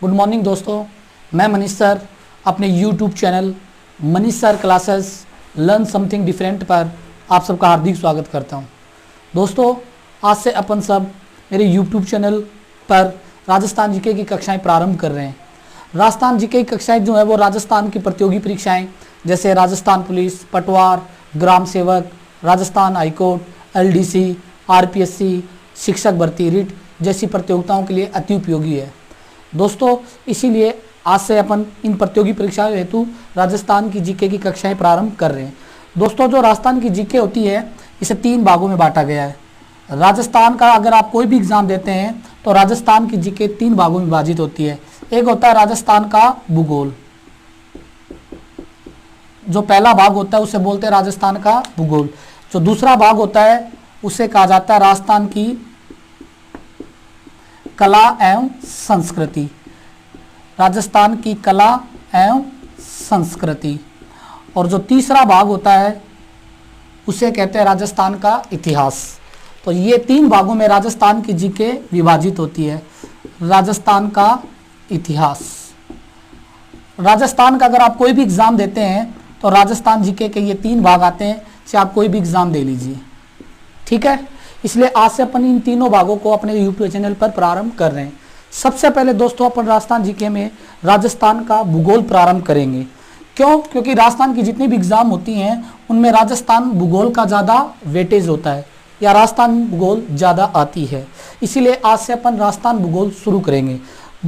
Good morning दोस्तों, मैं Manish sir अपने YouTube channel Manish sir classes learn something different पर आप सबका हार्दिक स्वागत करता हूं। दोस्तों, आज से अपन सब मेरे यूट्यूब चैनल पर राजस्थान जीके की कक्षाएं प्रारंभ कर रहे हैं। राजस्थान जीके की कक्षाएं जो है वो राजस्थान की प्रतियोगी परीक्षाएं जैसे राजस्थान पुलिस, पटवार, ग्राम सेवक, राजस्थान हाईकोर्ट, LDC, RPSC, शिक्षक भर्ती, रिट जैसी प्रतियोगिताओं के लिए अति उपयोगी है। दोस्तों, इसीलिए आज से अपन इन प्रतियोगी परीक्षाओं हेतु राजस्थान की जीके की कक्षाएं प्रारंभ कर रहे हैं। दोस्तों, जो राजस्थान की जीके होती है इसे 3 भागों में बांटा गया है। राजस्थान का अगर आप कोई भी एग्जाम देते हैं तो राजस्थान की जीके 3 भागों में विभाजित होती है। एक होता है राजस्थान का भूगोल, जो पहला भाग होता है उसे बोलते हैं राजस्थान का भूगोल। जो दूसरा भाग होता है उसे कहा जाता है राजस्थान की कला एवं संस्कृति, राजस्थान की कला एवं संस्कृति। और जो तीसरा भाग होता है उसे कहते हैं राजस्थान का इतिहास। तो ये 3 भागों में राजस्थान की जीके विभाजित होती है। राजस्थान का इतिहास, राजस्थान का अगर आप कोई भी एग्जाम देते हैं तो राजस्थान जीके के ये 3 भाग आते हैं, चाहे आप कोई भी एग्जाम दे लीजिए, ठीक है। इसलिए आज से अपन इन तीनों भागों को अपने यूट्यूब चैनल पर प्रारंभ कर रहे हैं। सबसे पहले दोस्तों अपन राजस्थान जीके में राजस्थान का भूगोल प्रारंभ करेंगे। क्यों? क्योंकि राजस्थान की जितनी भी एग्जाम होती हैं उनमें राजस्थान भूगोल का ज़्यादा वेटेज होता है या राजस्थान भूगोल ज़्यादा आती है। इसीलिए आज से अपन राजस्थान भूगोल शुरू करेंगे।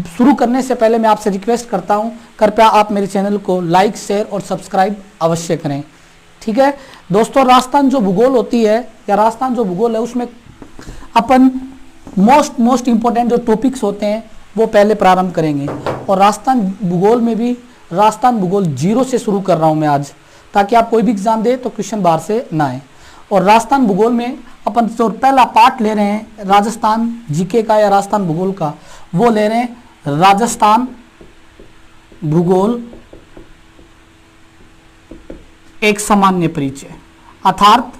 शुरू करने से पहले मैं आपसे रिक्वेस्ट करता हूँ, कृपया आप मेरे चैनल को लाइक, शेयर और सब्सक्राइब अवश्य करें, ठीक है। दोस्तों, राजस्थान जो भूगोल होती है या राजस्थान जो भूगोल है उसमें अपन मोस्ट इम्पोर्टेंट जो टॉपिक्स होते हैं वो पहले प्रारंभ करेंगे। और राजस्थान भूगोल में भी राजस्थान भूगोल 0 से शुरू कर रहा हूँ मैं आज, ताकि आप कोई भी एग्जाम दे तो क्वेश्चन बाहर से ना आए। और राजस्थान भूगोल में अपन जो पहला पार्ट ले रहे हैं राजस्थान जीके का या राजस्थान भूगोल का, वो ले रहे हैं राजस्थान भूगोल एक सामान्य परिचय। अर्थात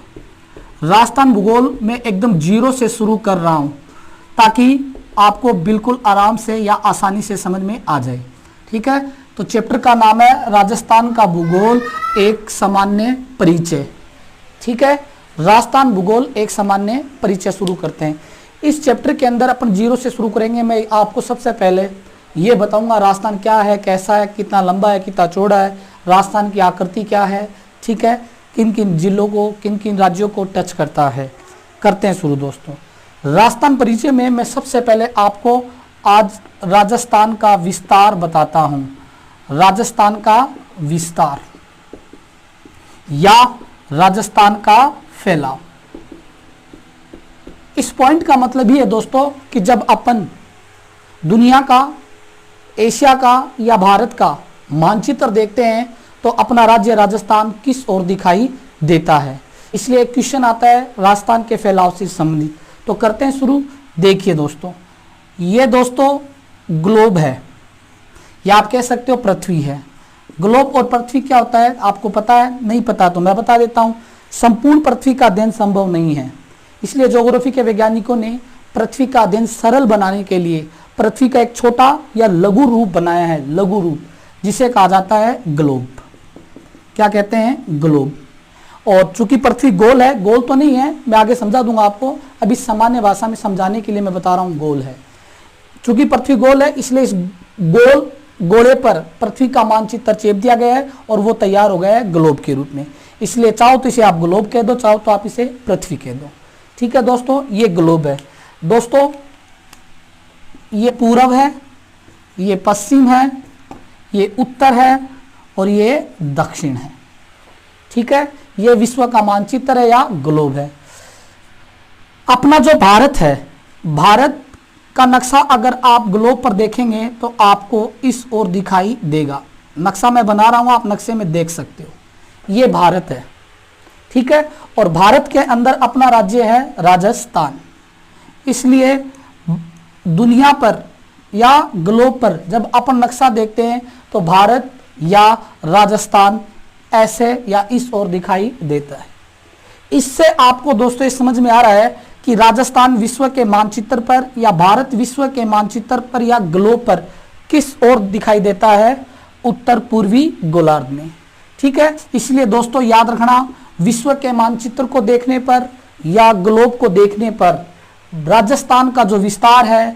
राजस्थान भूगोल में एकदम 0 से शुरू कर रहा हूं ताकि आपको बिल्कुल आराम से या आसानी से समझ में आ जाए, ठीक है। तो चैप्टर का नाम है राजस्थान का भूगोल एक सामान्य परिचय, ठीक है। राजस्थान भूगोल एक सामान्य परिचय शुरू करते हैं। इस चैप्टर के अंदर अपन 0 से शुरू करेंगे। मैं आपको सबसे पहले ये बताऊंगा राजस्थान क्या है, कैसा है, कितना लंबा है, कितना चौड़ा है, राजस्थान की आकृति क्या है, ठीक है, किन किन जिलों को, किन किन राज्यों को टच करता है। करते हैं शुरू दोस्तों। राजस्थान परिचय में मैं सबसे पहले आपको आज राजस्थान का विस्तार बताता हूं। राजस्थान का विस्तार या राजस्थान का फैलाव। इस पॉइंट का मतलब ये है दोस्तों कि जब अपन दुनिया का, एशिया का या भारत का मानचित्र देखते हैं तो अपना राज्य राजस्थान किस ओर दिखाई देता है। इसलिए एक क्वेश्चन आता है राजस्थान के फैलाव से संबंधित। तो करते हैं शुरू। देखिए दोस्तों, ये दोस्तों ग्लोब है या आप कह सकते हो पृथ्वी है। ग्लोब और पृथ्वी क्या होता है आपको पता है? नहीं पता तो मैं बता देता हूँ। संपूर्ण पृथ्वी का अध्ययन संभव नहीं है, इसलिए ज्योग्राफी के वैज्ञानिकों ने पृथ्वी का अध्ययन सरल बनाने के लिए पृथ्वी का एक छोटा या लघु रूप बनाया है, लघु रूप, जिसे कहा जाता है ग्लोब। क्या कहते हैं? ग्लोब। और चूंकि पृथ्वी गोल है, गोल तो नहीं है, मैं आगे समझा दूंगा आपको, अभी सामान्य भाषा में समझाने के लिए मैं बता रहा हूं गोल है। चूंकि पृथ्वी गोल है इसलिए इस गोल गोले पर पृथ्वी का मानचित्र चेप दिया गया है और वो तैयार हो गया है ग्लोब के रूप में। इसलिए चाहो तो इसे आप ग्लोब कह दो, चाहो तो आप इसे पृथ्वी कह दो, ठीक है दोस्तों। ये ग्लोब है दोस्तों। ये पूरब है, ये पश्चिम है, ये उत्तर है और ये दक्षिण है, ठीक है। ये विश्व का मानचित्र है या ग्लोब है। अपना जो भारत है, भारत का नक्शा अगर आप ग्लोब पर देखेंगे तो आपको इस ओर दिखाई देगा। नक्शा मैं बना रहा हूं, आप नक्शे में देख सकते हो। ये भारत है, ठीक है। और भारत के अंदर अपना राज्य है राजस्थान। इसलिए दुनिया पर या ग्लोब पर जब अपन नक्शा देखते हैं तो भारत या राजस्थान ऐसे या इस ओर दिखाई देता है। इससे आपको दोस्तों ये समझ में आ रहा है कि राजस्थान विश्व के मानचित्र पर या भारत विश्व के मानचित्र पर या ग्लोब पर किस ओर दिखाई देता है? उत्तर पूर्वी गोलार्ध में। ठीक है, इसलिए दोस्तों याद रखना, विश्व के मानचित्र को देखने पर या ग्लोब को देखने पर राजस्थान का जो विस्तार है,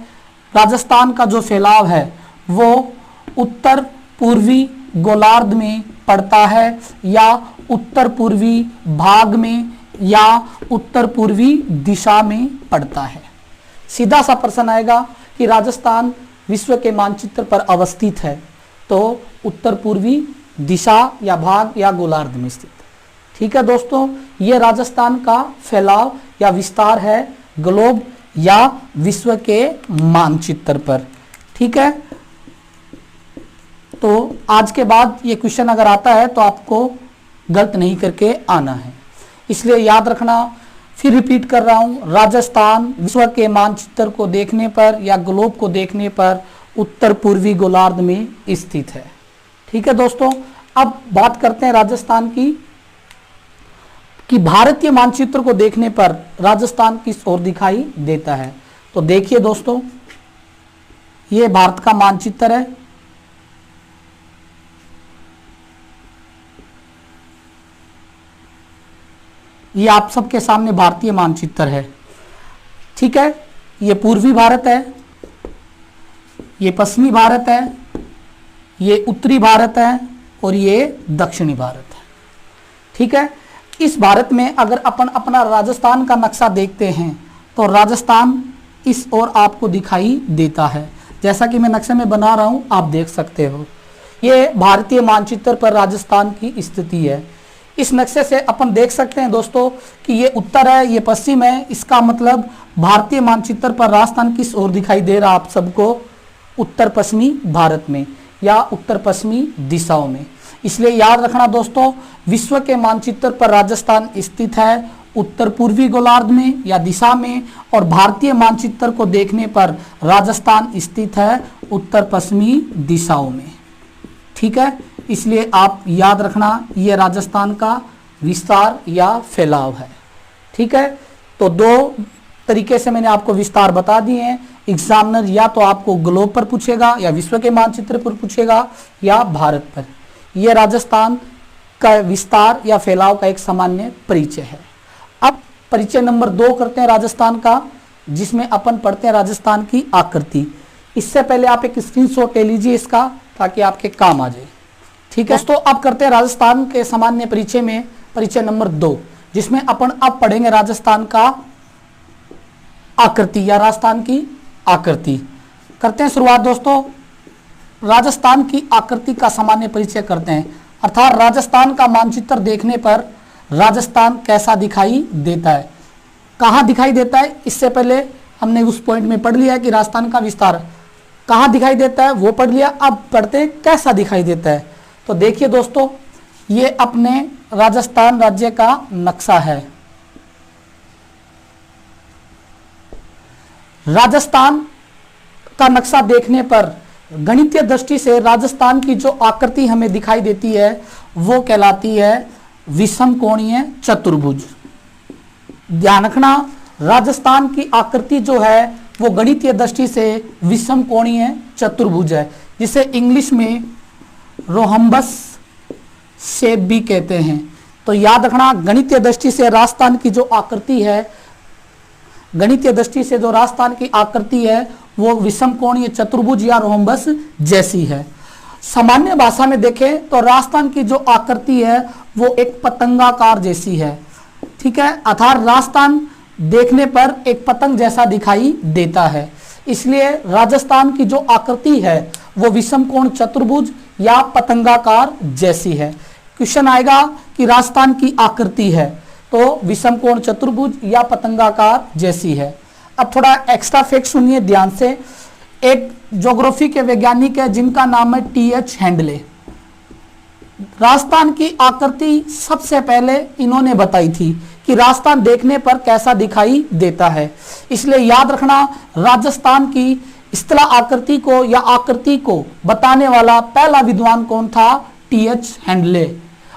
राजस्थान का जो फैलाव है, वो उत्तर पूर्वी गोलार्ध में पड़ता है या उत्तर पूर्वी भाग में या उत्तर पूर्वी दिशा में पड़ता है। सीधा सा प्रश्न आएगा कि राजस्थान विश्व के मानचित्र पर अवस्थित है, तो उत्तर पूर्वी दिशा या भाग या गोलार्ध में स्थित। ठीक है दोस्तों, ये राजस्थान का फैलाव या विस्तार है ग्लोब या विश्व के मानचित्र पर। ठीक है, तो आज के बाद ये क्वेश्चन अगर आता है तो आपको गलत नहीं करके आना है, इसलिए याद रखना। फिर रिपीट कर रहा हूं, राजस्थान विश्व के मानचित्र को देखने पर या ग्लोब को देखने पर उत्तर पूर्वी गोलार्ध में स्थित है। ठीक है दोस्तों, अब बात करते हैं राजस्थान की कि भारतीय मानचित्र को देखने पर राजस्थान किस ओर दिखाई देता है। तो देखिए दोस्तों, ये भारत का मानचित्र है। ये आप सबके सामने भारतीय मानचित्र है। ठीक है, ये पूर्वी भारत है, ये पश्चिमी भारत है, ये उत्तरी भारत है और ये दक्षिणी भारत है। ठीक है, इस भारत में अगर अपन अपना राजस्थान का नक्शा देखते हैं तो राजस्थान इस ओर आपको दिखाई देता है। जैसा कि मैं नक्शे में बना रहा हूं, आप देख सकते हो, ये भारतीय मानचित्र पर राजस्थान की स्थिति है। इस नक्शे से अपन देख सकते हैं दोस्तों कि ये उत्तर है, ये पश्चिम है। इसका मतलब भारतीय मानचित्र पर राजस्थान किस ओर दिखाई दे रहा आप सबको? उत्तर पश्चिमी भारत में या उत्तर पश्चिमी दिशाओं में। इसलिए याद रखना दोस्तों, विश्व के मानचित्र पर राजस्थान स्थित है उत्तर पूर्वी गोलार्ध में या दिशा में, और भारतीय मानचित्र को देखने पर राजस्थान स्थित है उत्तर पश्चिमी दिशाओं में। ठीक है, इसलिए आप याद रखना, ये राजस्थान का विस्तार या फैलाव है। ठीक है, तो दो तरीके से मैंने आपको विस्तार बता दिए हैं। एग्जामिनर या तो आपको ग्लोब पर पूछेगा या विश्व के मानचित्र पर पूछेगा या भारत पर। यह राजस्थान का विस्तार या फैलाव का एक सामान्य परिचय है। अब परिचय नंबर 2 करते हैं राजस्थान का, जिसमें अपन पढ़ते हैं राजस्थान की आकृति। इससे पहले आप एक स्क्रीनशॉट ले लीजिए इसका, ताकि आपके काम आ जाए। ठीक है दोस्तों, अब करते हैं राजस्थान के सामान्य परिचय में परिचय नंबर 2, जिसमें अपन अब पढ़ेंगे राजस्थान का आकृति या राजस्थान की आकृति। करते हैं शुरुआत दोस्तों, राजस्थान की आकृति का सामान्य परिचय करते हैं, अर्थात राजस्थान का मानचित्र देखने पर राजस्थान कैसा दिखाई देता है, कहाँ दिखाई देता है। इससे पहले हमने उस पॉइंट में पढ़ लिया है कि राजस्थान का विस्तार कहाँ दिखाई देता है, वो पढ़ लिया। अब पढ़ते हैं कैसा दिखाई देता है। तो देखिए दोस्तों, ये अपने राजस्थान राज्य का नक्शा है। राजस्थान का नक्शा देखने पर गणितीय दृष्टि से राजस्थान की जो आकृति हमें दिखाई देती है वो कहलाती है विषम कोणीय चतुर्भुज। ध्यान रखना, राजस्थान की आकृति जो है वो गणितीय दृष्टि से विषम कोणीय चतुर्भुज है, जिसे इंग्लिश में रोहम्बस शेप भी कहते हैं। तो याद रखना, गणितीय दृष्टि से राजस्थान की जो आकृति है, गणितीय दृष्टि से जो राजस्थान की आकृति है वो विषम कोणीय चतुर्भुज या रोहम्बस जैसी है। सामान्य भाषा में देखें तो राजस्थान की जो आकृति है वो एक पतंगाकार जैसी है। ठीक है, अर्थात राजस्थान देखने पर एक पतंग जैसा दिखाई देता है, इसलिए राजस्थान की जो आकृति है वो विषम कोण चतुर्भुज या पतंगाकार जैसी है। क्वेश्चन आएगा कि राजस्थान की आकृति है तो विषम कोण चतुर्भुज या पतंगाकार जैसी है। अब थोड़ा एक्स्ट्रा फैक्ट सुनिए ध्यान से। एक ज्योग्राफी के वैज्ञानिक है जिनका नाम है टी.एच. हैंडले। राजस्थान की आकृति सबसे पहले इन्होंने बताई थी कि राजस्थान देखने पर कैसा दिखाई देता है। इसलिए याद रखना, राजस्थान की स्थला आकृति को या आकृति को बताने वाला पहला विद्वान कौन था? टी.एच. हैंडले।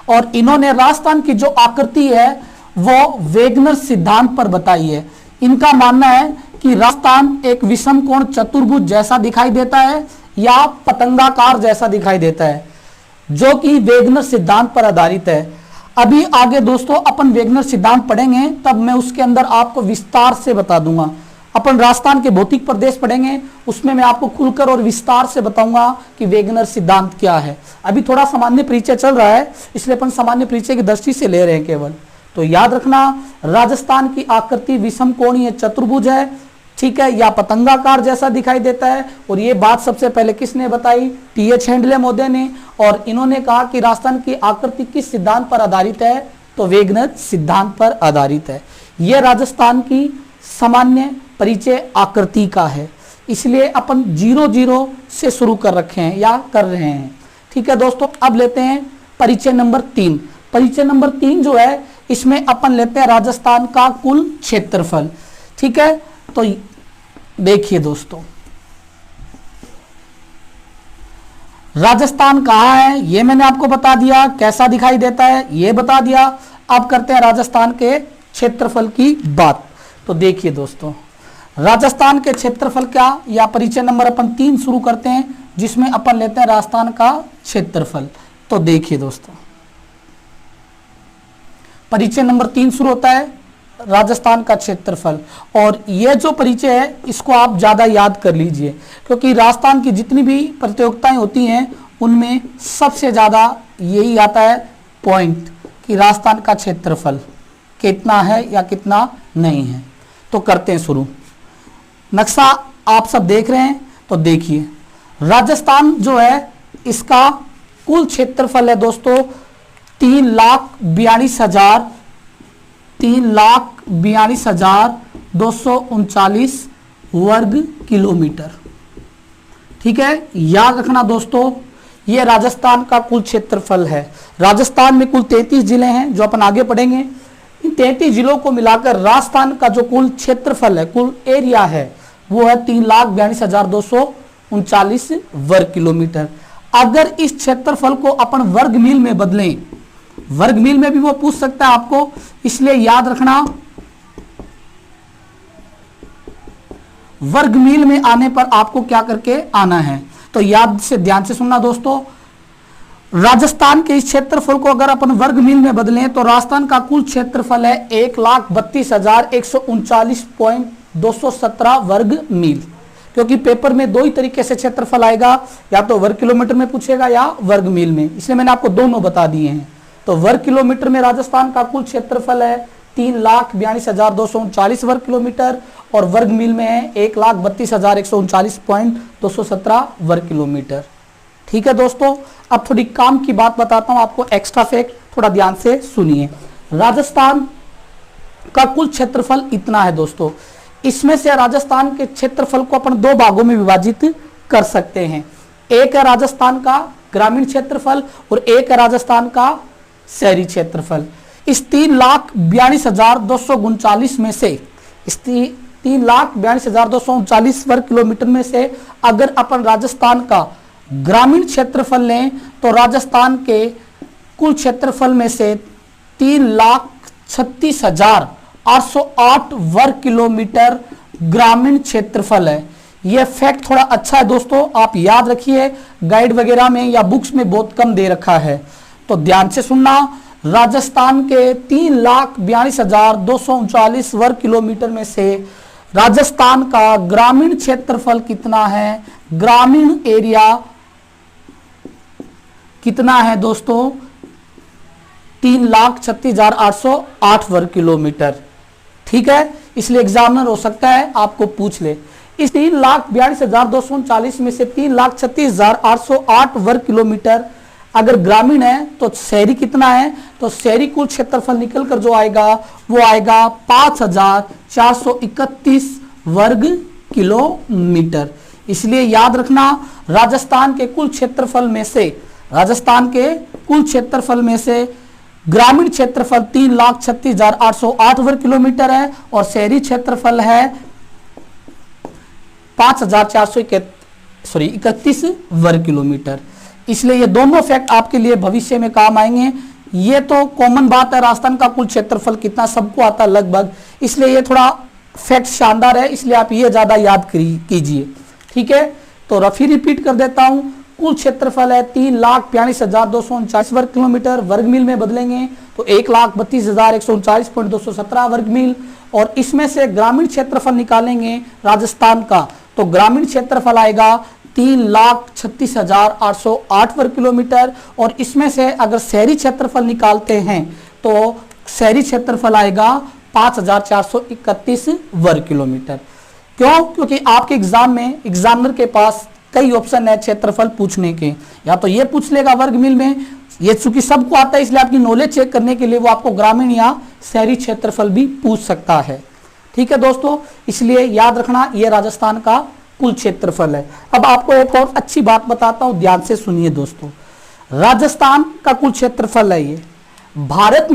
और इन्होंने राजस्थान की जो आकृति है वो वेगनर सिद्धांत पर बताई है। इनका मानना है कि राजस्थान एक विषम कोण चतुर्भुज जैसा दिखाई देता है या पतंगाकार जैसा दिखाई देता है, जो कि वेगनर सिद्धांत पर आधारित है। अभी आगे दोस्तों अपन वेगनर सिद्धांत पढ़ेंगे, तब मैं उसके अंदर आपको विस्तार से बता दूंगा। अपन राजस्थान के भौतिक प्रदेश पढ़ेंगे, उसमें मैं आपको खुलकर और विस्तार से बताऊंगा कि वेगनर सिद्धांत क्या है। अभी थोड़ा सामान्य परिचय चल रहा है, इसलिए अपन सामान्य परिचय की दृष्टि से ले रहे हैं केवल। तो याद रखना, राजस्थान की आकृति विषम कोणीय चतुर्भुज है, ठीक है, या पतंगाकार जैसा दिखाई देता है। और ये बात सबसे पहले किसने बताई? टी.एच. हेंडले महोदय ने। और इन्होंने कहा कि राजस्थान की आकृति किस सिद्धांत पर आधारित है? तो वेगनर सिद्धांत पर आधारित है। यह राजस्थान की सामान्य परिचय आकृति का है, इसलिए अपन 0-0 से शुरू कर रखे हैं या कर रहे हैं। ठीक है दोस्तों, अब लेते हैं परिचय नंबर 3। परिचय नंबर 3 जो है, इसमें अपन लेते हैं राजस्थान का कुल क्षेत्रफल। ठीक है, तो देखिए दोस्तों, राजस्थान कहाँ है ये मैंने आपको बता दिया, कैसा दिखाई देता है ये बता दिया। अब करते हैं राजस्थान के क्षेत्रफल की बात। तो देखिए दोस्तों, राजस्थान के क्षेत्रफल क्या, या परिचय नंबर अपन 3 शुरू करते हैं, जिसमें अपन लेते हैं राजस्थान का क्षेत्रफल। तो देखिए दोस्तों, परिचय नंबर 3 शुरू होता है राजस्थान का क्षेत्रफल। और यह जो परिचय है, इसको आप ज्यादा याद कर लीजिए, क्योंकि राजस्थान की जितनी भी प्रतियोगिताएं होती हैं उनमें सबसे ज्यादा यही आता है पॉइंट कि राजस्थान का क्षेत्रफल कितना है या कितना नहीं है। तो करते हैं शुरू। नक्शा आप सब देख रहे हैं, तो देखिए राजस्थान जो है, इसका कुल क्षेत्रफल है दोस्तों 3,42,239 वर्ग किलोमीटर। ठीक है, याद रखना दोस्तों, यह राजस्थान का कुल क्षेत्रफल है। राजस्थान में कुल 33 जिले हैं, जो अपन आगे पढ़ेंगे। इन 33 जिलों को मिलाकर राजस्थान का जो कुल क्षेत्रफल है, कुल एरिया है, वो है 3,42,239 वर्ग किलोमीटर। अगर इस क्षेत्रफल को अपन वर्ग मील में बदलें, वर्ग मील में भी वो पूछ सकता है आपको, इसलिए याद रखना वर्ग मील में आने पर आपको क्या करके आना है। तो याद से ध्यान से सुनना दोस्तों, राजस्थान के इस क्षेत्रफल को अगर अपन वर्ग मील में बदलें तो राजस्थान का कुल क्षेत्रफल है 1,32,139.217 वर्ग मील। क्योंकि पेपर में दो ही तरीके से क्षेत्रफल आएगा, या तो वर्ग किलोमीटर में पूछेगा या वर्ग मील में, इसलिए मैंने आपको दोनों बता दिए हैं। तो वर्ग किलोमीटर में राजस्थान का कुल क्षेत्रफल है 3,42,239 वर्ग किलोमीटर, और वर्ग मील में है 1,32,139.217 वर्ग किलोमीटर। ठीक है दोस्तों, अब थोड़ी काम की बात बताता हूं आपको, एक्स्ट्रा फैक्ट, थोड़ा ध्यान से सुनिए। राजस्थान का कुल क्षेत्रफल इतना है दोस्तों। इसमें से राजस्थान के क्षेत्रफल को अपन 2 भागों में विभाजित कर सकते हैं। एक है राजस्थान का ग्रामीण क्षेत्रफल और एक है राजस्थान का शहरी क्षेत्रफल। इस 3,42,239 में से, इस 3,42,239 वर्ग किलोमीटर में से अगर अपन राजस्थान का ग्रामीण क्षेत्रफल लें तो राजस्थान के कुल क्षेत्रफल में से 3,36,808 वर्ग किलोमीटर ग्रामीण क्षेत्रफल है। यह फैक्ट थोड़ा अच्छा है दोस्तों, आप याद रखिए, गाइड वगैरह में या बुक्स में बहुत कम दे रखा है। तो ध्यान से सुनना, राजस्थान के 3,42,239 वर्ग किलोमीटर में से राजस्थान का ग्रामीण क्षेत्रफल कितना है, ग्रामीण एरिया कितना है दोस्तों? 3,36,808 वर्ग किलोमीटर। ठीक है, इसलिए एग्जामिनर हो सकता है आपको पूछ ले। इस 3,42,239 में से 3,36,808 वर्ग किलोमीटर अगर ग्रामीण है तो शहरी कितना है? तो शहरी कुल क्षेत्रफल निकल कर जो आएगा वो आएगा 5,431 वर्ग किलोमीटर। इसलिए याद रखना, राजस्थान के कुल क्षेत्रफल में से, राजस्थान के कुल क्षेत्रफल में से ग्रामीण क्षेत्रफल 3,36,808 वर्ग किलोमीटर है और शहरी क्षेत्रफल है 5,431 वर्ग किलोमीटर। इसलिए ये दोनों फैक्ट आपके लिए भविष्य में काम आएंगे। ये तो कॉमन बात है, राजस्थान का कुल क्षेत्रफल कितना सबको आता लगभग, इसलिए ये थोड़ा फैक्ट शानदार है, इसलिए आप ये ज्यादा याद कीजिए। ठीक है, तो रफी रिपीट कर देता हूं, कुल क्षेत्रफल है 3,42,239 वर्ग किलोमीटर, वर्ग मील में बदलेंगे तो 1,32,139.217 वर्ग मील। और इसमें से ग्रामीण क्षेत्रफल निकालेंगे राजस्थान का, तो ग्रामीण क्षेत्रफल आएगा 3,36,808 वर्ग किलोमीटर। और इसमें से अगर शहरी क्षेत्रफल निकालते हैं तो शहरी क्षेत्रफल आएगा 5,431 वर्ग किलोमीटर। क्यों? क्योंकि आपके एग्जाम में एग्जामिनर के पास कई ऑप्शन है क्षेत्रफल पूछने के, या तो ये पूछ लेगा वर्ग मील में, ये चूंकि सबको आता है इसलिए आपकी नॉलेज चेक करने के लिए वो आपको ग्रामीण या शहरी क्षेत्रफल भी पूछ सकता है। ठीक है दोस्तों, इसलिए याद रखना ये राजस्थान का कुल क्षेत्रफल है। अब आपको एक और अच्छी बात बताता हूं, ध्यान से सुनिए दोस्तों। राजस्थान का कुल क्षेत्रफल है ये। भारत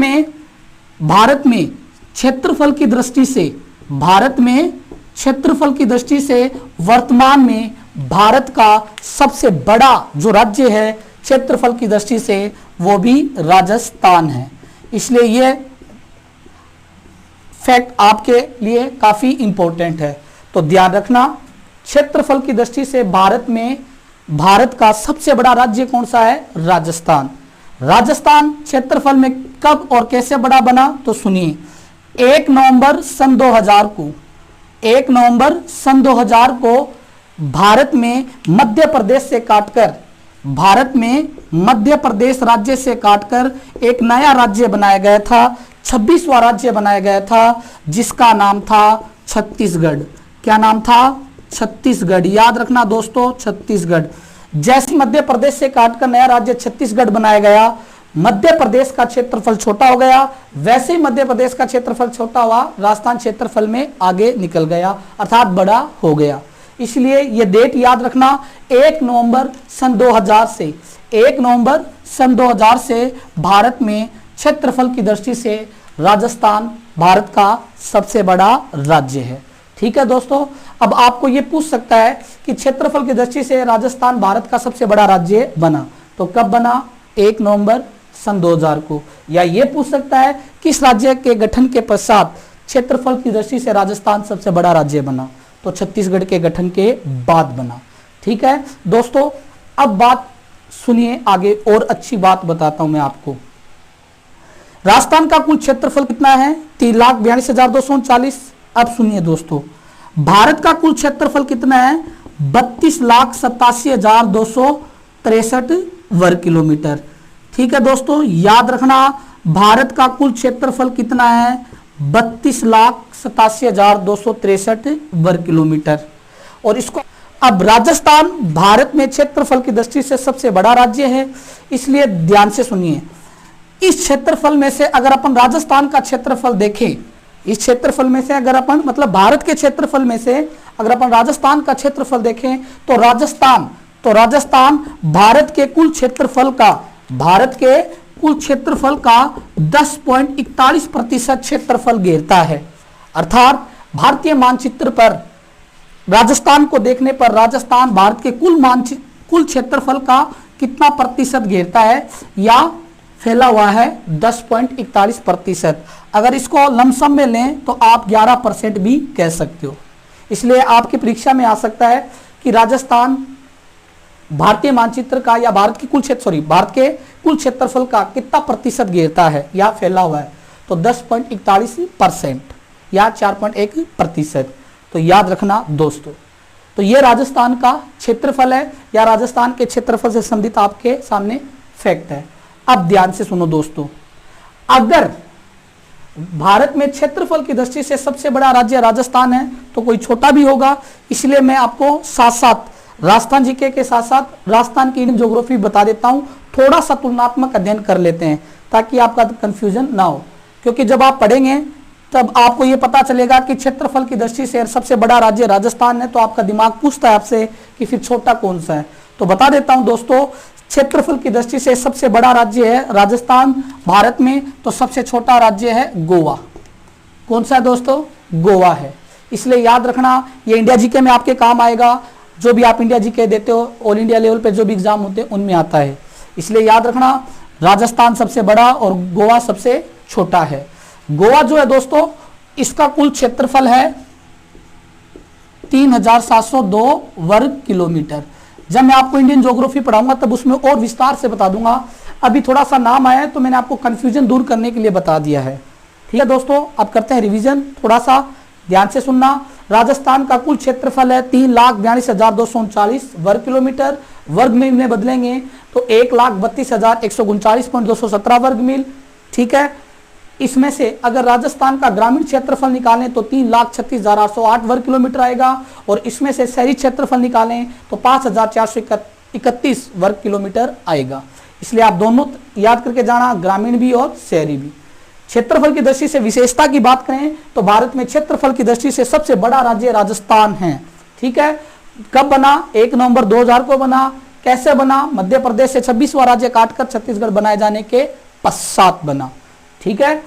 में क्षेत्रफल की दृष्टि से वर्तमान में भारत का सबसे बड़ा जो राज्य है क्षेत्रफल की दृष्टि से वो भी राजस्थान है। इसलिए ये फैक्ट आपके लिए काफी इंपॉर्टेंट है, तो ध्यान रखना। क्षेत्रफल की दृष्टि से भारत का सबसे बड़ा राज्य कौन सा है? राजस्थान। राजस्थान क्षेत्रफल में कब और कैसे बड़ा बना तो सुनिए। 1 नवंबर सन 2000 को भारत में मध्य प्रदेश राज्य से काटकर एक नया राज्य बनाया गया था, 26वां राज्य बनाया गया था, जिसका नाम था छत्तीसगढ़। क्या नाम था? छत्तीसगढ़। याद रखना दोस्तों, छत्तीसगढ़। जैसे मध्य प्रदेश से काटकर नया राज्य छत्तीसगढ़ बनाया गया, मध्य प्रदेश का क्षेत्रफल छोटा हो गया, वैसे ही मध्य प्रदेश का क्षेत्रफल छोटा हुआ, राजस्थान क्षेत्रफल में आगे निकल गया, अर्थात बड़ा हो गया। इसलिए ये डेट याद रखना, 1 नवंबर सन 2000 से भारत में क्षेत्रफल की दृष्टि से राजस्थान भारत का सबसे बड़ा राज्य है। ठीक है दोस्तों, अब आपको ये पूछ सकता है कि क्षेत्रफल की दृष्टि से राजस्थान भारत का सबसे बड़ा राज्य बना, तो कब बना? 1 नवंबर सन 2000 को। या ये पूछ सकता है किस राज्य के गठन के पश्चात क्षेत्रफल की दृष्टि से राजस्थान सबसे बड़ा राज्य बना, तो छत्तीसगढ़ के गठन के बाद बना। ठीक है दोस्तों, अब बात सुनिए आगे, और अच्छी बात बताता हूं मैं आपको। राजस्थान का कुल क्षेत्रफल कितना है? 3,42,239। अब सुनिए दोस्तों, भारत का कुल क्षेत्रफल कितना है? 32,87,263 वर्ग किलोमीटर। ठीक है दोस्तों, याद रखना, भारत का कुल क्षेत्रफल कितना है? 32,87,263 वर्ग किलोमीटर। और इसको अब राजस्थान भारत में क्षेत्रफल की दृष्टि से सबसे बड़ा राज्य है, इसलिए ध्यान से सुनिए। इस क्षेत्रफल में से अगर अपन राजस्थान का क्षेत्रफल देखें, इस क्षेत्रफल में से अगर अपन मतलब भारत के क्षेत्रफल में से अगर अपन राजस्थान का क्षेत्रफल देखें तो राजस्थान भारत के कुल क्षेत्रफल का 10.41% क्षेत्रफल घेरता है। अर्थात भारतीय मानचित्र पर राजस्थान को देखने पर राजस्थान भारत के कुल क्षेत्रफल का कितना प्रतिशत घेरता है या फैला हुआ है? 10.41%। अगर इसको लमसम में लें तो आप 11% भी कह सकते हो। इसलिए आपकी परीक्षा में आ सकता है कि राजस्थान भारतीय मानचित्र का या भारत के कुल क्षेत्रफल का कितना प्रतिशत घेरता है या फैला हुआ है, तो 10.41% या 4.1%। तो याद रखना दोस्तों, तो ये राजस्थान का क्षेत्रफल है या राजस्थान के क्षेत्रफल से संबंधित आपके सामने फैक्ट है। अब ध्यान से सुनो दोस्तों, अगर भारत में क्षेत्रफल की दृष्टि से सबसे बड़ा राज्य राजस्थान है तो कोई छोटा भी होगा, इसलिए मैं आपको साथ साथ राजस्थान जीके के साथ साथ राजस्थान की इंडियन ज्योग्राफी बता देता हूं। थोड़ा सा तुलनात्मक अध्ययन कर लेते हैं ताकि आपका कंफ्यूजन ना हो, क्योंकि जब आप पढ़ेंगे तब आपको यह पता चलेगा कि क्षेत्रफल की दृष्टि से सबसे बड़ा राज्य राजस्थान है, तो आपका दिमाग पूछता है आपसे कि फिर छोटा कौन सा है। तो बता देता हूं दोस्तों, क्षेत्रफल की दृष्टि से सबसे बड़ा राज्य है राजस्थान भारत में, तो सबसे छोटा राज्य है गोवा। कौन सा है दोस्तों? गोवा है। इसलिए याद रखना, ये इंडिया जीके में आपके काम आएगा। जो भी आप इंडिया जीके देते हो, ऑल इंडिया लेवल पे जो भी एग्जाम होते हैं उनमें आता है। इसलिए याद रखना, राजस्थान सबसे बड़ा और गोवा सबसे छोटा है। गोवा जो है दोस्तों, इसका कुल क्षेत्रफल है 3,702 वर्ग किलोमीटर। जब मैं आपको इंडियन ज्योग्राफी पढ़ाऊंगा तब उसमें और विस्तार से बता दूंगा। अभी थोड़ा सा नाम आया है तो मैंने आपको कंफ्यूजन दूर करने के लिए बता दिया है। ठीक है दोस्तों, अब करते हैं रिवीजन, थोड़ा सा ध्यान से सुनना। राजस्थान का कुल क्षेत्रफल है 3,42,239 वर्ग किलोमीटर। वर्ग मील में बदलेंगे तो 1,32,139.217 वर्ग मील। ठीक है, इसमें से अगर राजस्थान का ग्रामीण क्षेत्रफल निकालें तो 3,36,808 वर्ग किलोमीटर आएगा, और इसमें से शहरी क्षेत्रफल निकालें तो 5,431 वर्ग किलोमीटर आएगा। इसलिए आप दोनों याद करके जाना, ग्रामीण भी और शहरी भी। क्षेत्रफल की दृष्टि से विशेषता की बात करें तो भारत में क्षेत्रफल की दृष्टि से सबसे बड़ा राज्य राजस्थान है। ठीक है, कब बना? 1 नवंबर 2000 को बना। कैसे बना? मध्य प्रदेश से 26वां राज्य काटकर छत्तीसगढ़ बनाए जाने के पश्चात बना। ठीक है,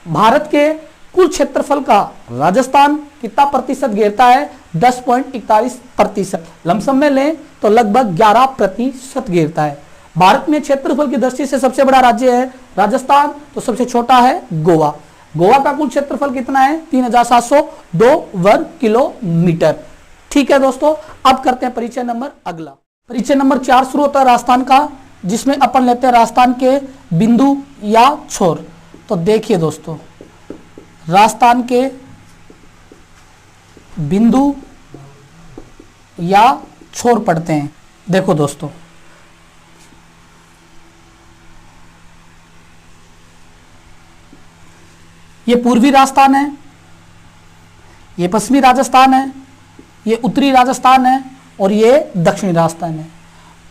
भारत के कुल क्षेत्रफल का राजस्थान कितना प्रतिशत घेरता है? 10.41%। लमसम में लें तो लगभग 11% घेरता है। भारत में क्षेत्रफल की दृष्टि से सबसे बड़ा राज्य है राजस्थान, तो सबसे छोटा है गोवा। गोवा का कुल क्षेत्रफल कितना है? 3,702 वर्ग किलोमीटर। ठीक है दोस्तों, अब करते हैं परिचय नंबर अगला। परिचय नंबर 4 शुरू होता है राजस्थान का, जिसमें अपन लेते हैं राजस्थान के बिंदु या छोर। तो देखिए दोस्तों, राजस्थान के बिंदु या छोर पढ़ते हैं। देखो दोस्तों, ये पूर्वी राजस्थान है, ये पश्चिमी राजस्थान है, ये उत्तरी राजस्थान है और ये दक्षिणी राजस्थान है।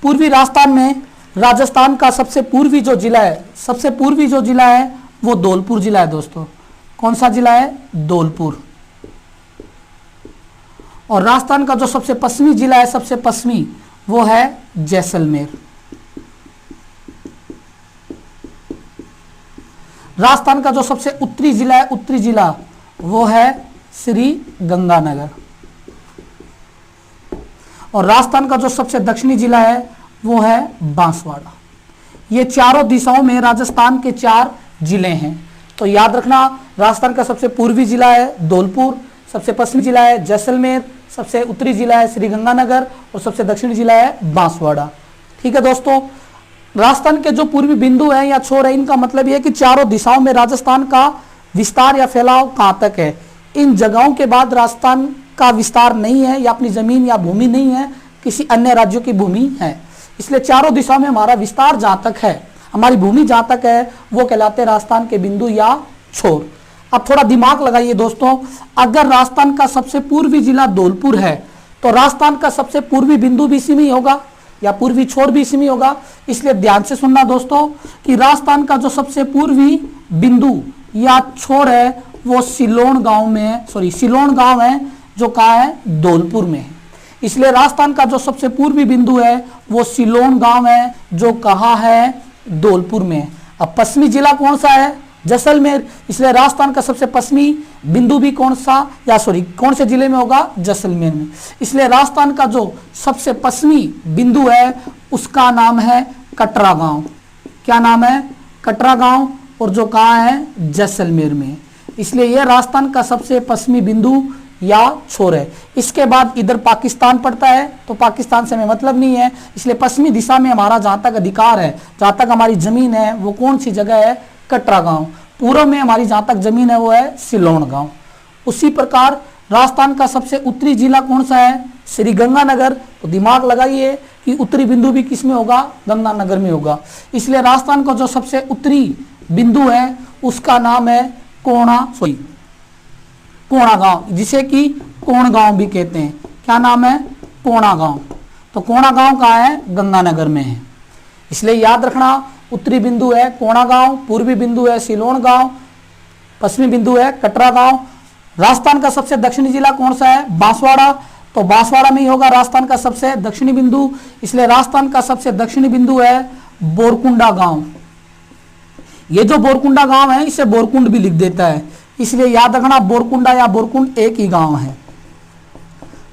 पूर्वी राजस्थान में राजस्थान का सबसे पूर्वी जो जिला है, सबसे पूर्वी जो जिला है वो धौलपुर जिला है दोस्तों। कौन सा जिला है? धौलपुर। और राजस्थान का जो सबसे पश्चिमी जिला है, सबसे पश्चिमी, वो है जैसलमेर। राजस्थान का जो सबसे उत्तरी जिला है, उत्तरी जिला, वो है श्री गंगानगर। और राजस्थान का जो सबसे दक्षिणी जिला है वो है बांसवाड़ा। ये चारों दिशाओं में राजस्थान के 4 जिले हैं। तो याद रखना, राजस्थान का सबसे पूर्वी जिला है धौलपुर, सबसे पश्चिमी जिला है जैसलमेर, सबसे उत्तरी जिला है श्री गंगानगर और सबसे दक्षिणी जिला है बांसवाड़ा। ठीक है दोस्तों, राजस्थान के जो पूर्वी बिंदु है या छोर है, इनका मतलब यह है कि चारों दिशाओं में राजस्थान का विस्तार या फैलाव कहाँ तक है। इन जगहों के बाद राजस्थान का विस्तार नहीं है, या अपनी जमीन या भूमि नहीं है, किसी अन्य राज्यों की भूमि है। इसलिए चारों दिशाओं में हमारा विस्तार जहाँ तक है, हमारी भूमि जहाँ तक है, वो कहलाते हैं राजस्थान के बिंदु या छोर। अब थोड़ा दिमाग लगाइए दोस्तों, अगर राजस्थान का सबसे पूर्वी जिला धौलपुर है तो राजस्थान का सबसे पूर्वी बिंदु भी इसी में ही होगा या पूर्वी छोर भी इसी में होगा। इसलिए ध्यान से सुनना दोस्तों कि राजस्थान का जो सबसे पूर्वी बिंदु या छोर है वो सिलोन गांव में है, सिलोन गांव है जो कहाँ है? धौलपुर में है। इसलिए राजस्थान का जो सबसे पूर्वी बिंदु है वो सिलोन गांव है जो कहाँ है? धौलपुर में है। अब पश्चिमी जिला कौन सा है? जैसलमेर। इसलिए राजस्थान का सबसे पश्चिमी बिंदु भी कौन से जिले में होगा? जैसलमेर में। इसलिए राजस्थान का जो सबसे पश्चिमी बिंदु है उसका नाम है कटरा गांव। क्या नाम है? कटरा गांव, और जो कहाँ है? जैसलमेर में। इसलिए यह राजस्थान का सबसे पश्चिमी बिंदु या छोर है। इसके बाद इधर पाकिस्तान पड़ता है, तो पाकिस्तान से हमें मतलब नहीं है। इसलिए पश्चिमी दिशा में हमारा जहाँ तक अधिकार है, जहाँ तक हमारी जमीन है, वो कौन सी जगह है? कटरा गांव। पूर्व में हमारी जहाँ तक जमीन है वो है सिलोन गांव। उसी प्रकार राजस्थान का सबसे उत्तरी जिला कौन सा है? श्री गंगानगर। तो दिमाग लगाइए कि उत्तरी बिंदु भी किस में होगा? गंगानगर में होगा। इसलिए राजस्थान का जो सबसे उत्तरी बिंदु है उसका नाम है कोणा गांव, जिसे कि कोण गांव भी कहते हैं। क्या नाम है? कोणा गांव। तो कोणा गांव कहाँ है? गंगानगर में है। इसलिए याद रखना, उत्तरी बिंदु है कोणा गांव, पूर्वी बिंदु है सिलोन गांव, पश्चिमी बिंदु है कटरा गांव। राजस्थान का सबसे दक्षिणी जिला कौन सा है? बांसवाड़ा। तो बांसवाड़ा में ही होगा राजस्थान का सबसे दक्षिणी बिंदु। इसलिए राजस्थान का सबसे दक्षिणी बिंदु है बोरकुंडा गांव। ये जो बोरकुंडा गांव है इसे बोरकुंड भी लिख देता है, इसलिए याद रखना बोरकुंडा या बोरकुंड एक ही गांव है।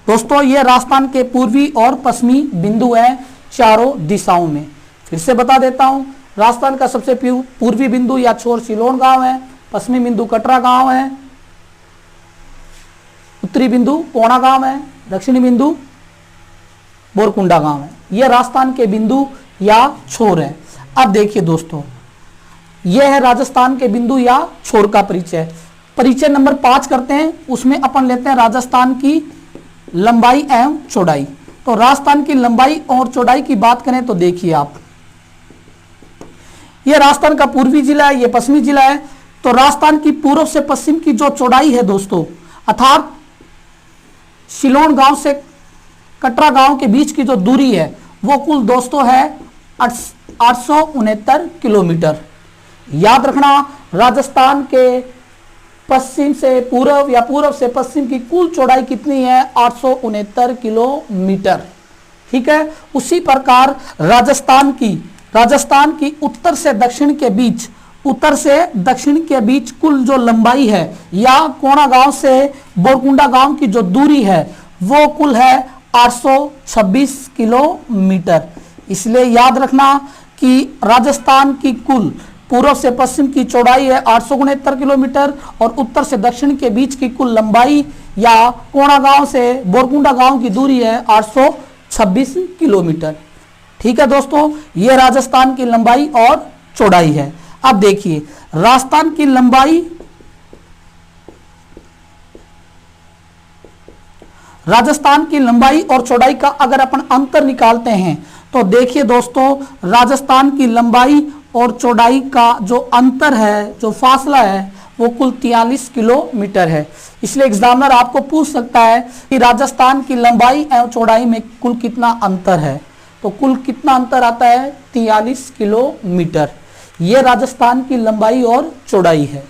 दोस्तों ये राजस्थान के पूर्वी और पश्चिमी बिंदु है चारों दिशाओं में। फिर से बता देता हूं, राजस्थान का सबसे पूर्वी बिंदु या छोर सिलोन गांव है, पश्चिमी बिंदु कटरा गांव है, उत्तरी बिंदु कोणा गांव है, दक्षिणी बिंदु बोरकुंडा गांव है। यह राजस्थान के बिंदु या छोर है। अब देखिए दोस्तों, यह है राजस्थान के बिंदु या छोर का परिचय। परिचय नंबर 5 करते हैं, उसमें अपन लेते हैं राजस्थान की लंबाई एवं चौड़ाई। तो राजस्थान की लंबाई और चौड़ाई की बात करें तो देखिए आप, यह राजस्थान का पूर्वी जिला है, यह पश्चिमी जिला है। तो राजस्थान की पूर्व से पश्चिम की जो चौड़ाई है दोस्तों, अर्थात शिलोन गांव से कटरा गांव के बीच की जो दूरी है वो कुल दोस्तों है 869 किलोमीटर। याद रखना, राजस्थान के पश्चिम से पूर्व या पूर्व से पश्चिम की कुल चौड़ाई कितनी है? 869 किलोमीटर। ठीक है। उसी प्रकार राजस्थान की उत्तर से दक्षिण के बीच कुल जो लंबाई है या कोणा गांव से बोरकुंडा गांव की जो दूरी है वो कुल है 826 किलोमीटर। इसलिए याद रखना कि राजस्थान की कुल पूर्व से पश्चिम की चौड़ाई है 869 किलोमीटर और उत्तर से दक्षिण के बीच की कुल लंबाई या कोणा गांव से बोरकुंडा गांव की दूरी है 826 किलोमीटर। ठीक है दोस्तों, यह राजस्थान की लंबाई और चौड़ाई है। अब देखिए राजस्थान की लंबाई और चौड़ाई का अगर अपन अंतर निकालते हैं तो देखिए दोस्तों, राजस्थान की लंबाई और चौड़ाई का जो अंतर है, जो फासला है, वो कुल 43 किलोमीटर है। इसलिए एग्जामिनर आपको पूछ सकता है कि राजस्थान की लंबाई एवं चौड़ाई में कुल कितना अंतर है। तो कुल कितना अंतर आता है? 43 किलोमीटर। ये राजस्थान की लंबाई और चौड़ाई है।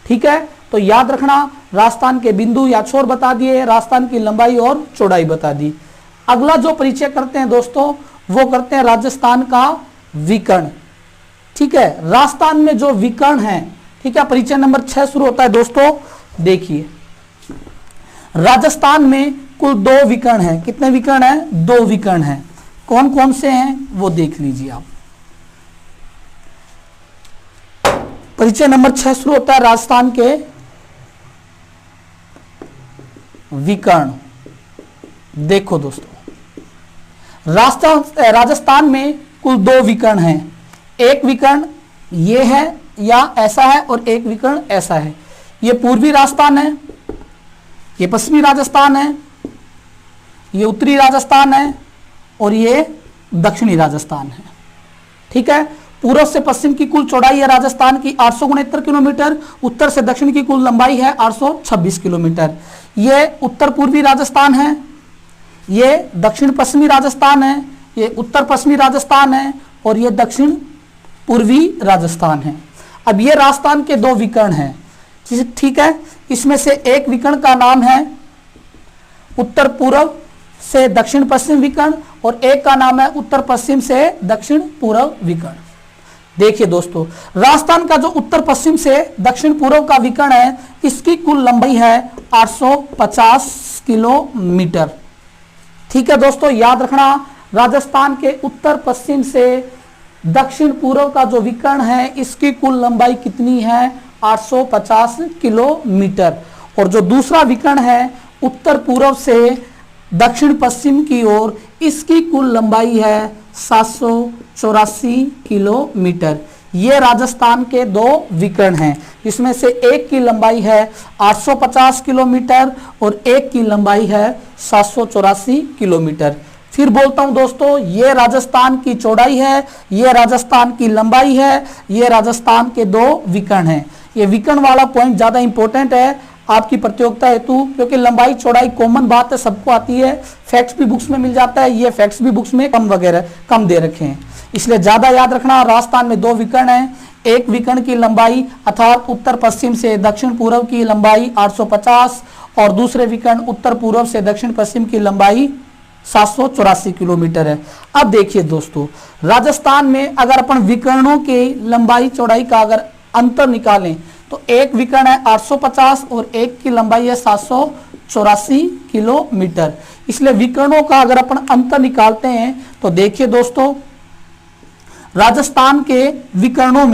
ठीक है। तो याद रखना, राजस्थान के बिंदु या छोर बता दिए, राजस्थान की लंबाई और चौड़ाई बता दी। अगला जो परिचय करते हैं दोस्तों, वो करते हैं राजस्थान का विकर्ण। ठीक है। राजस्थान में जो विकर्ण है, ठीक है, परिचय नंबर 6 शुरू होता है दोस्तों। देखिए राजस्थान में कुल 2 विकर्ण हैं। कितने विकर्ण हैं? 2 विकर्ण हैं। कौन कौन से हैं वो देख लीजिए आप। परिचय नंबर 6 शुरू होता है राजस्थान के विकर्ण। देखो दोस्तों, राजस्थान में कुल 2 विकर्ण हैं। एक विकर्ण ये है या ऐसा है और एक विकर्ण ऐसा है। ये पूर्वी राजस्थान है, ये पश्चिमी राजस्थान है, ये उत्तरी राजस्थान है और ये दक्षिणी राजस्थान है। ठीक है। पूर्व से पश्चिम की कुल चौड़ाई है राजस्थान की 869 किलोमीटर, उत्तर से दक्षिण की कुल लंबाई है 826 किलोमीटर। ये उत्तर पूर्वी राजस्थान है, ये दक्षिण पश्चिमी राजस्थान है, ये उत्तर पश्चिमी राजस्थान है और ये दक्षिण पूर्वी राजस्थान है। अब ये राजस्थान के 2 विकर्ण हैं। ठीक है। इसमें से एक विकर्ण का नाम है उत्तर पूर्व से दक्षिण पश्चिम विकर्ण और एक का नाम है उत्तर पश्चिम से दक्षिण पूर्व विकर्ण। देखिए दोस्तों, राजस्थान का जो उत्तर पश्चिम से दक्षिण पूर्व का विकर्ण है, इसकी कुल लंबाई है 850 किलोमीटर। ठीक है दोस्तों, याद रखना, राजस्थान के उत्तर पश्चिम से दक्षिण पूर्व का जो विकर्ण है, इसकी कुल लंबाई कितनी है? 850 किलोमीटर। और जो दूसरा विकर्ण है उत्तर पूर्व से दक्षिण पश्चिम की ओर, इसकी कुल लंबाई है 784 किलोमीटर। ये राजस्थान के 2 विकर्ण हैं, इसमें से एक की लंबाई है 850 किलोमीटर और एक की लंबाई है 784 किलोमीटर। फिर बोलता हूं दोस्तों, ये राजस्थान की चौड़ाई है, ये राजस्थान की लंबाई है, ये राजस्थान के 2 विकर्ण हैं। ये विकर्ण वाला पॉइंट ज्यादा इंपॉर्टेंट है आपकी प्रतियोगिता हेतु, क्योंकि लंबाई चौड़ाई कॉमन बात है, सबको आती है, फैक्ट्स भी बुक्स में मिल जाता है, ये फैक्ट्स भी बुक्स में कम दे रखे हैं, इसलिए ज्यादा याद रखना। राजस्थान में 2 विकर्ण हैं। एक विकर्ण की लंबाई अर्थात उत्तर पश्चिम से दक्षिण पूर्व की लंबाई 850 और दूसरे विकर्ण उत्तर पूर्व से दक्षिण पश्चिम की लंबाई 784 किलोमीटर है। अब देखिए दोस्तों, राजस्थान में अगर अपन विकर्णों के लंबाई चौड़ाई का अगर अंतर निकालें तो एक विकर्ण है 850 और एक की लंबाई है 784 किलोमीटर। इसलिए विकर्णों का अगर अपन अंतर निकालते हैं तो देखिए दोस्तों, राजस्थान के विकर्णों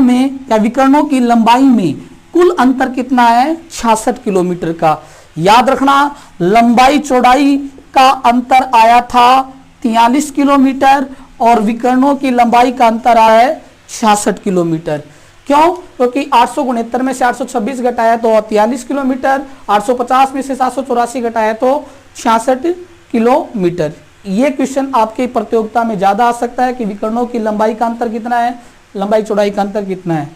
में या विकर्णों की लंबाई में कुल अंतर कितना है? 66 किलोमीटर का। याद रखना, लंबाई चौड़ाई का अंतर आया था 43 किलोमीटर और विकर्णों की लंबाई का अंतर आया है 66 किलोमीटर। क्यों? क्योंकि 869 में से 826 घटाया तो 43 किलोमीटर, 850 में से 784 घटाया तो 66 किलोमीटर। ये क्वेश्चन आपके प्रतियोगिता में ज्यादा आ सकता है कि विकर्णों की लंबाई का अंतर कितना है, लंबाई चौड़ाई का अंतर कितना है।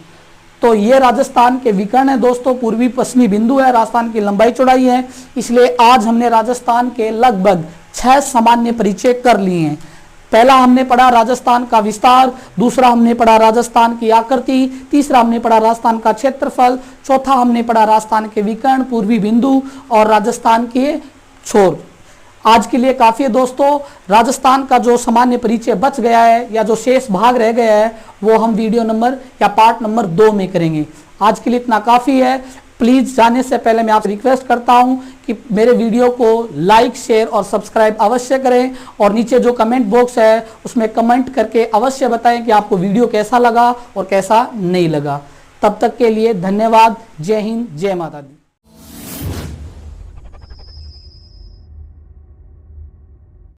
तो ये राजस्थान के विकर्ण है दोस्तों, पूर्वी पश्चिमी बिंदु है, राजस्थान की लंबाई चौड़ाई है। इसलिए आज हमने राजस्थान के लगभग 6 सामान्य परिचय कर लिए हैं। पहला हमने पढ़ा राजस्थान का विस्तार, दूसरा हमने पढ़ा राजस्थान की आकृति, तीसरा हमने पढ़ा राजस्थान का क्षेत्रफल, चौथा हमने पढ़ा राजस्थान के विकर्ण, पूर्वी बिंदु और राजस्थान के छोर। आज के लिए काफी है दोस्तों। राजस्थान का जो सामान्य परिचय बच गया है या जो शेष भाग रह गया है वो हम वीडियो नंबर या पार्ट नंबर 2 में करेंगे। आज के लिए इतना काफी है। प्लीज जाने से पहले मैं आपसे रिक्वेस्ट करता हूं कि मेरे वीडियो को लाइक, शेयर और सब्सक्राइब अवश्य करें और नीचे जो कमेंट बॉक्स है उसमें कमेंट करके अवश्य बताएं कि आपको वीडियो कैसा लगा और कैसा नहीं लगा। तब तक के लिए धन्यवाद। जय हिंद, जय माता दी।